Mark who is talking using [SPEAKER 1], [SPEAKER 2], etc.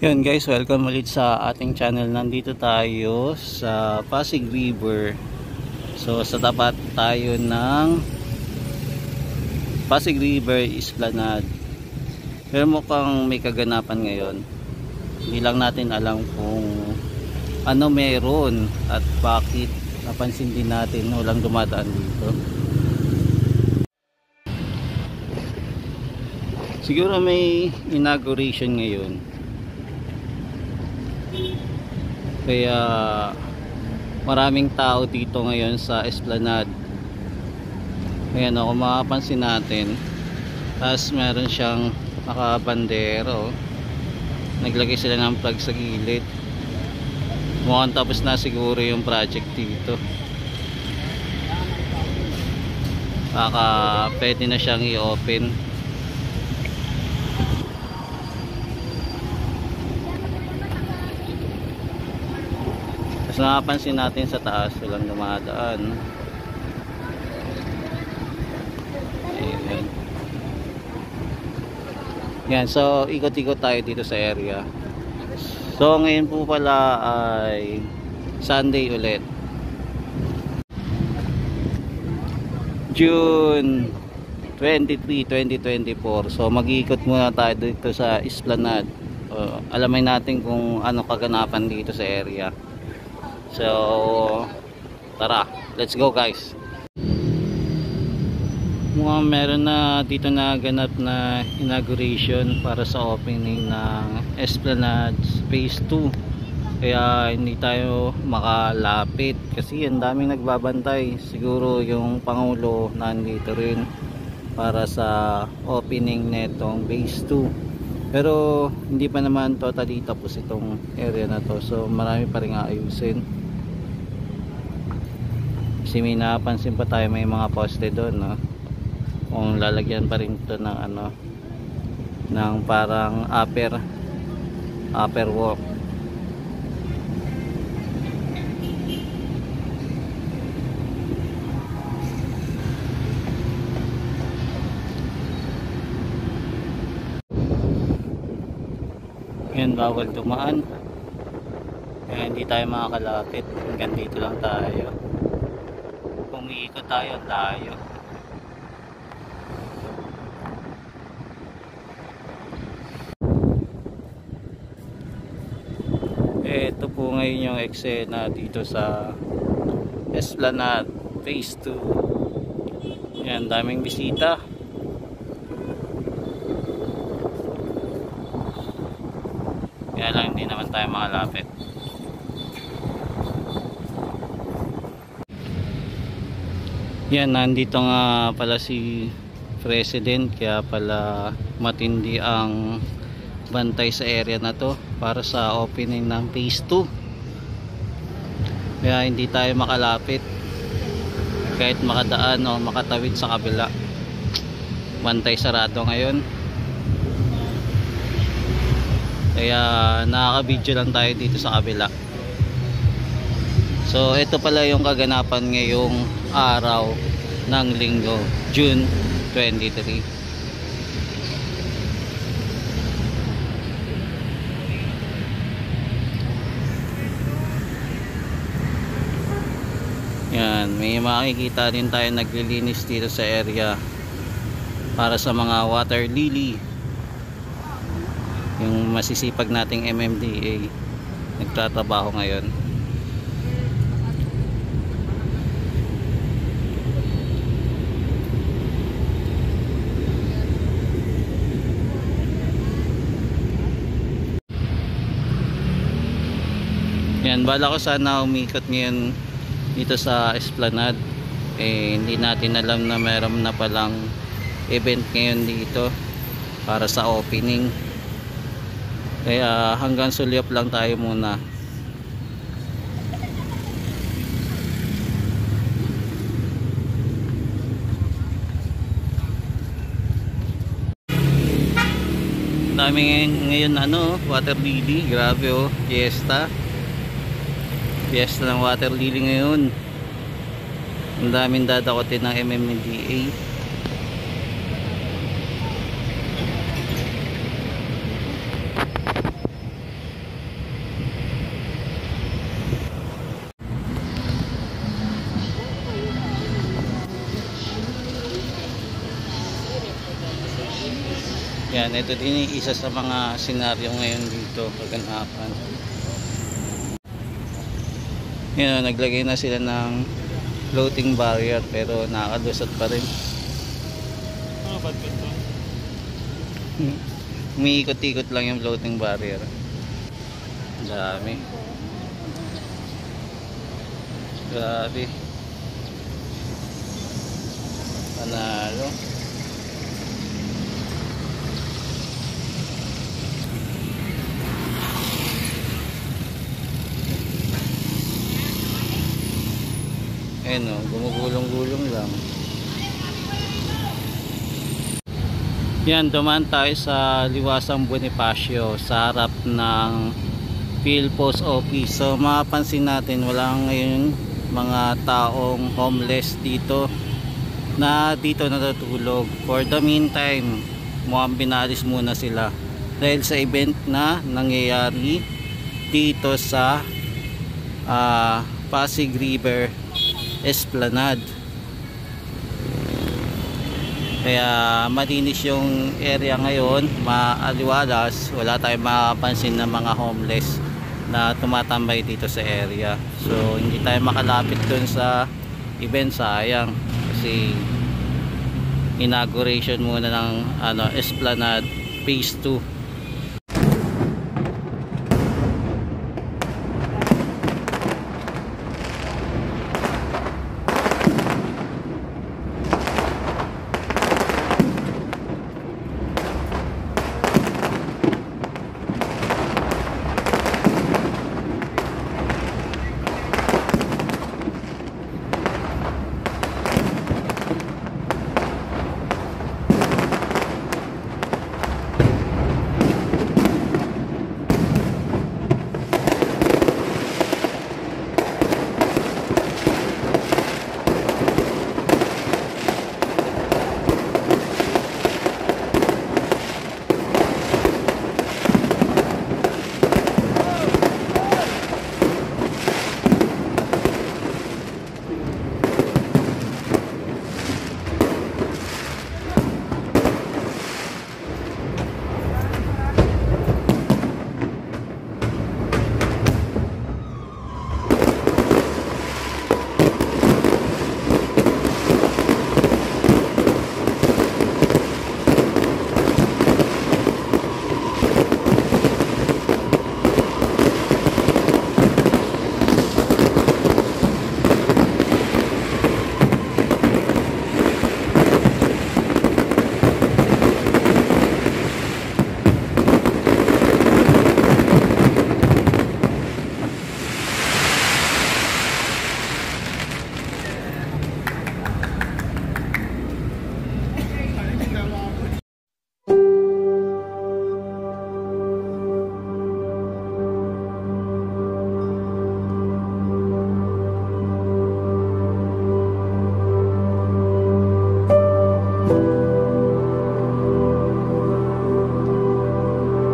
[SPEAKER 1] Yun guys, welcome ulit sa ating channel. Nandito tayo sa Pasig River. So sa tapat tayo ng Pasig River Esplanade. Pero mukhang may kaganapan ngayon. Hindi lang natin alam kung ano meron at bakit. Napansin din natin walang dumadaan dito. Siguro may inauguration ngayon. Kaya maraming tao dito ngayon sa Esplanade. Ayan o, kung makapansin natin, tapos meron siyang nakabandero. Naglagay sila ng flag sa gilid. Mukhang tapos na siguro yung project dito. Baka pwede na siyang i-open. So napansin natin sa taas walang dumadaan. Ayan. Yan, so ikot-ikot tayo dito sa area. So ngayon po pala ay Sunday ulit, June 23, 2024. So mag-iikot muna tayo dito sa Esplanade. Alamin natin kung ano kaganapan dito sa area. So tara, let's go guys. Mukhang meron na dito na ganap na inauguration para sa opening ng Esplanade Phase 2. Kaya hindi tayo makalapit kasi ang daming nagbabantay. Siguro yung Pangulo nandito rin para sa opening netong Phase 2. Pero hindi pa naman totally tapos itong area na to. So marami pa rin ayusin. Kasi may napansin pa tayo may mga poste doon, no? Kung lalagyan pa rin ito ng ano, ng parang upper walk. Yan, bawal dumaan. Kaya hindi tayo makakalapit. Hanggang dito lang tayo. Kung iikot tayo, tayo. Ito po ngayon yung eksena dito sa Esplanade Phase 2. Yan, daming bisita. Kaya lang hindi naman tayo makalapit. Yan, nandito nga pala si President, kaya pala matindi ang bantay sa area na to para sa opening ng Phase 2. Kaya hindi tayo makalapit kahit makadaan o makatawid sa kabila. Bantay sarado ngayon. Kaya nakaka-video lang tayo dito sa kabila. So ito pala yung kaganapan ngayong araw ng linggo, June 23. Yan, may makikita din tayo naglilinis dito sa area para sa mga water lily. Yung masisipag nating MMDA nagtatrabaho ngayon. Yan, bala ko sana umikot ngayon dito sa Esplanade. Hindi natin alam na meron na palang event ngayon dito para sa opening. Kaya hanggang sulyap lang tayo muna. Dami ngayon ano, water lily, grabe oh, fiesta ng water lily ngayon. Ang daming dadakotin ng MMDA. Yan, ito din yung isa sa mga senaryo ngayon dito, kaganapan. Yan, naglagay na sila ng floating barrier pero nakakalusot pa rin.
[SPEAKER 2] Ano ba ito?
[SPEAKER 1] Umiikot-ikot lang yung floating barrier. Dami. Grabe. Panalo. Ayan o, gumugulong-gulong lang. Yan, dumaan tayo sa Liwasang Bonifacio sa harap ng PhilPost Office. So mapapansin natin wala ngayon mga taong homeless dito na dito natutulog. For the meantime, mukhang binalis muna sila dahil sa event na nangyayari dito sa Pasig River Esplanade. Kaya malinis yung area ngayon, maaliwalas, wala tayong mapapansin ng mga homeless na tumatambay dito sa area. So hindi tayo makalapit dun sa event, sayang kasi inauguration muna ng Esplanade Phase 2.